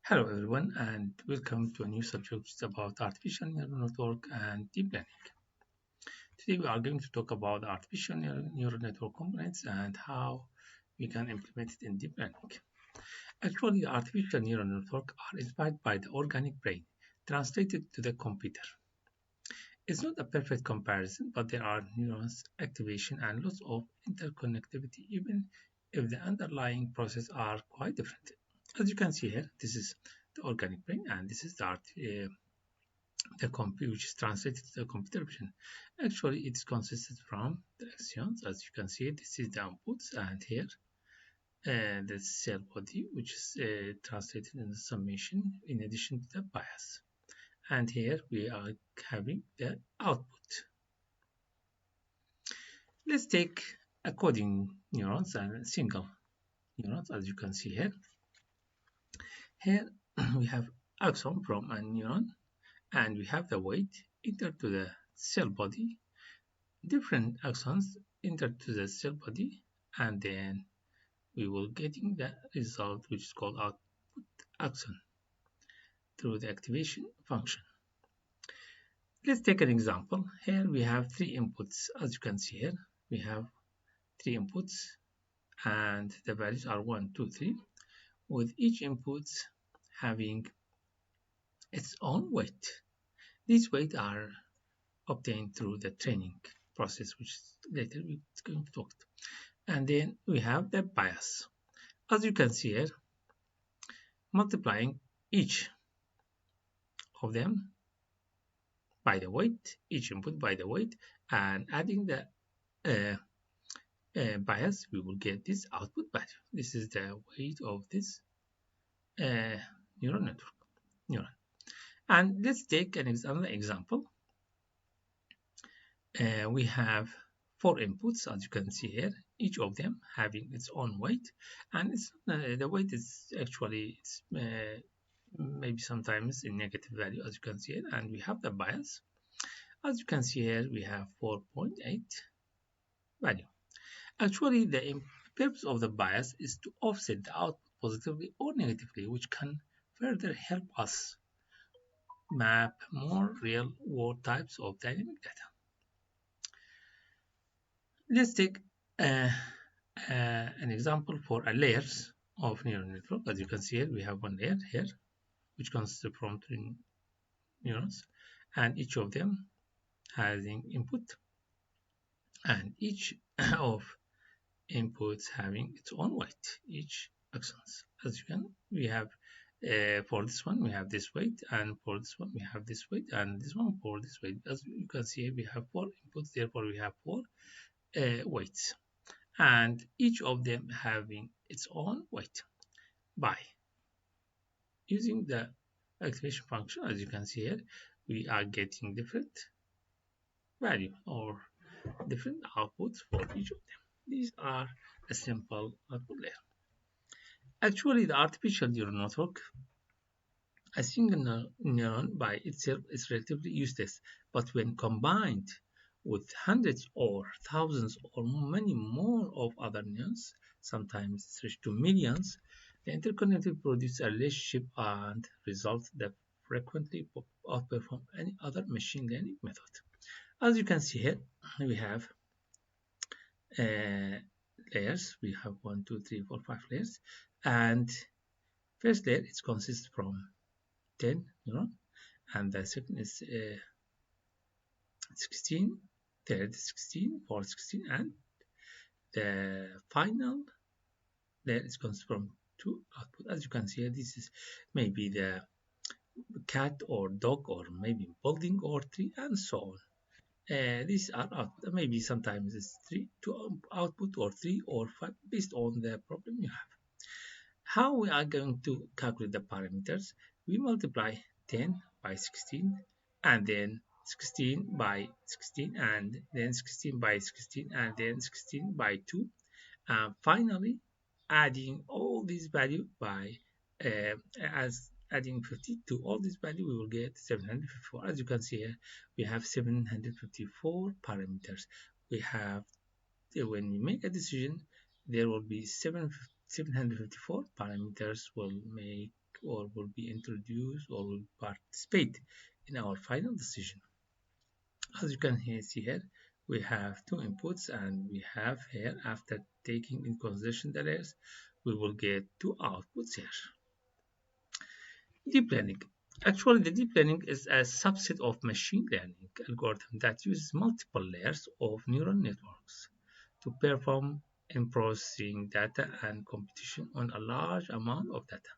Hello everyone and welcome to a new subject about artificial neural network and deep learning. Today we are going to talk about artificial neural network components and how we can implement it in deep learning. Actually, artificial neural network are inspired by the organic brain translated to the computer. It's not a perfect comparison, but there are nuance, activation, and lots of interconnectivity even if the underlying processes are quite different. As you can see here, this is the organic brain and this is the computer which is translated to the computer vision. Actually, it consisted from the axons. As you can see, this is the inputs, and here the cell body, which is translated in the summation in addition to the bias. And here we are having the output. Let's take a coding neurons and single neurons, as you can see here. Here we have axon from a neuron, and we have the weight entered to the cell body. Different axons enter to the cell body, and then we will getting the result which is called output axon through the activation function. Let's take an example. Here we have three inputs. As you can see here, we have three inputs and the values are 1, 2, 3, with each input having its own weight. These weights are obtained through the training process, which later we're going to talk to. And then we have the bias. As you can see here, multiplying each of them by the weight, each input by the weight, and adding the bias, we will get this output value. This is the weight of this neural network. Neuron. And let's take another example. We have four inputs, as you can see here, each of them having its own weight, and the weight is actually maybe sometimes a negative value, as you can see here, and we have the bias. As you can see here, we have 4.8 value. Actually, the purpose of the bias is to offset the output positively or negatively, which can further help us map more real-world types of dynamic data. Let's take an example for a layers of neural network. As you can see here, we have one layer here, which consists from three neurons, and each of them having input, and each of inputs having its own weight, each axons. As you can, we have for this one we have this weight, and for this one we have this weight, and this one for this weight. As you can see, we have four inputs, therefore we have four weights, and each of them having its own weight. By using the activation function, as you can see here, we are getting different value or different outputs for each of them. These are a simple output layer. Actually, the artificial neural network, a single neuron by itself is relatively useless, but when combined with hundreds or thousands or many more of other neurons, sometimes reach to millions, the interconnected produce a relationship and results that frequently outperform any other machine learning method. As you can see here, we have layers. We have 1, 2, 3, 4, 5 layers, and first layer it consists from 10 neurons, and the second is 16, third 16, fourth 16, and the final layer is consists from 2 output. As you can see, this is maybe the cat or dog or maybe building or tree and so on. These are output. Maybe sometimes it's 2 output or 3 or 5 based on the problem you have. How we are going to calculate the parameters? We multiply 10 by 16 and then 16 by 16 and then 16 by 16 and then 16 by 2, and finally adding all these value by as adding 50 to all this value, we will get 754. As you can see here, we have 754 parameters. We have, when we make a decision, there will be 754 parameters will make or will be introduced or will participate in our final decision. As you can see here, we have two inputs, and we have here, after taking in consideration the layers, we will get two outputs here. Deep learning. Actually, the deep learning is a subset of machine learning algorithm that uses multiple layers of neural networks to perform in processing data and computation on a large amount of data.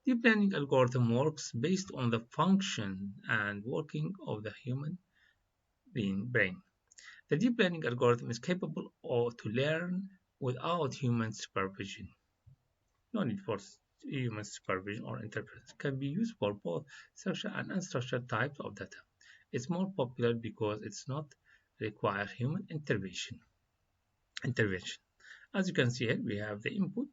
Deep learning algorithm works based on the function and working of the human brain. The deep learning algorithm is capable to learn without human supervision. No need for human supervision or interference. Can be used for both structured and unstructured types of data. It's more popular because it's not require human intervention. As you can see here, we have the input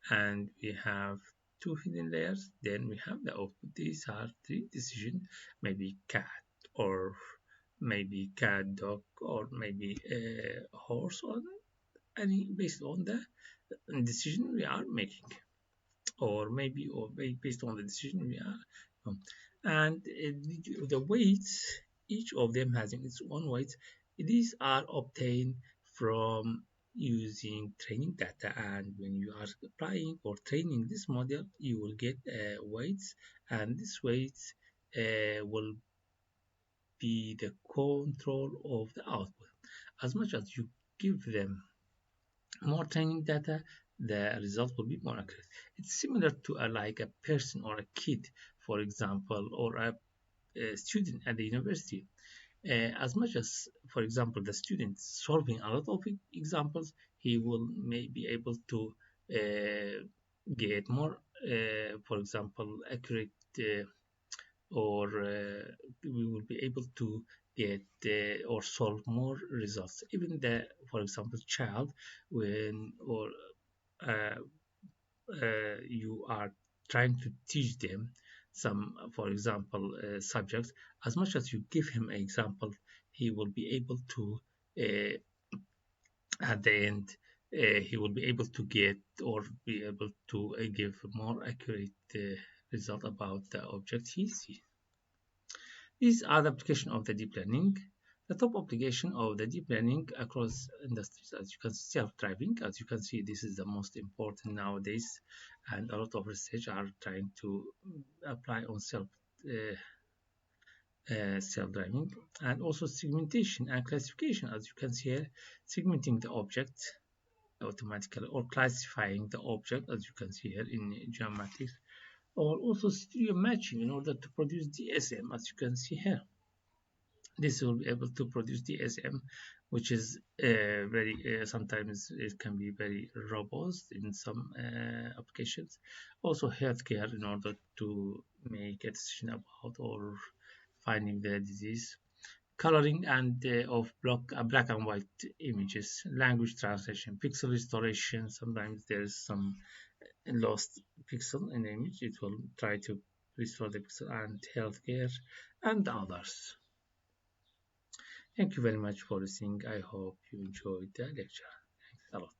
and we have two hidden layers. Then we have the output. These are three decisions, maybe cat or maybe cat, dog, or maybe a horse, or any based on the decision we are making, or maybe based on the decision we are and the weights, each of them has its own weights. These are obtained from using training data, and when you are applying or training this model, you will get weights, and these weights will be the control of the output. As much as you give them more training data, the result will be more accurate. It's similar to like a person or a kid, for example, or a student at the university. As much as, for example, the student solving a lot of examples, he will may be able to get more, for example, accurate, or we will be able to get or solve more results. Even the, for example, child, when or uh, you are trying to teach them some, for example, subjects, as much as you give him an example, he will be able to, at the end, he will be able to get or be able to give more accurate result about the object he sees. These are the application of the deep learning. The top application of the deep learning across industries, as you can see, self-driving. As you can see, this is the most important nowadays, and a lot of research are trying to apply on self-driving, and also segmentation and classification. As you can see here, segmenting the object automatically, or classifying the object, as you can see here in geometrics, or also stereo matching in order to produce DSM, as you can see here. This will be able to produce DSM, which is very sometimes it can be very robust in some applications. Also healthcare, in order to make a decision about or finding the disease. Coloring and of black and white images, language translation, pixel restoration. Sometimes there's some lost pixel in the image. It will try to restore the pixel, and healthcare and others. Thank you very much for listening. I hope you enjoyed the lecture. Thanks a lot.